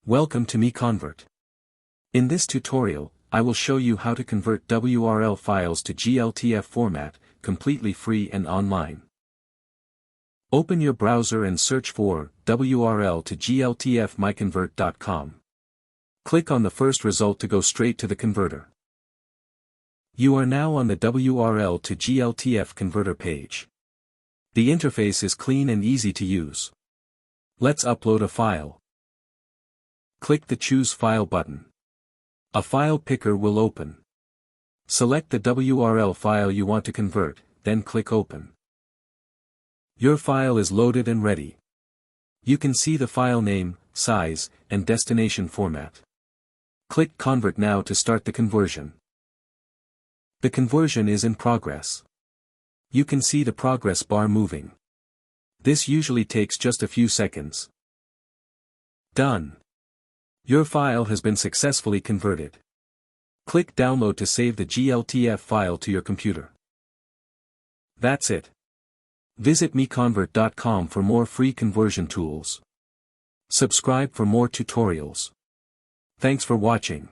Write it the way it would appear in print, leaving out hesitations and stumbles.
Welcome to MiConvert. In this tutorial, I will show you how to convert WRL files to GLTF format, completely free and online. Open your browser and search for WRL to GLTF MiConvert.com. Click on the first result to go straight to the converter. You are now on the WRL to GLTF converter page. The interface is clean and easy to use. Let's upload a file. Click the Choose File button. A file picker will open. Select the WRL file you want to convert, then click Open. Your file is loaded and ready. You can see the file name, size, and destination format. Click Convert now to start the conversion. The conversion is in progress. You can see the progress bar moving. This usually takes just a few seconds. Done. Your file has been successfully converted. Click Download to save the GLTF file to your computer. That's it. Visit MiConvert.com for more free conversion tools. Subscribe for more tutorials. Thanks for watching.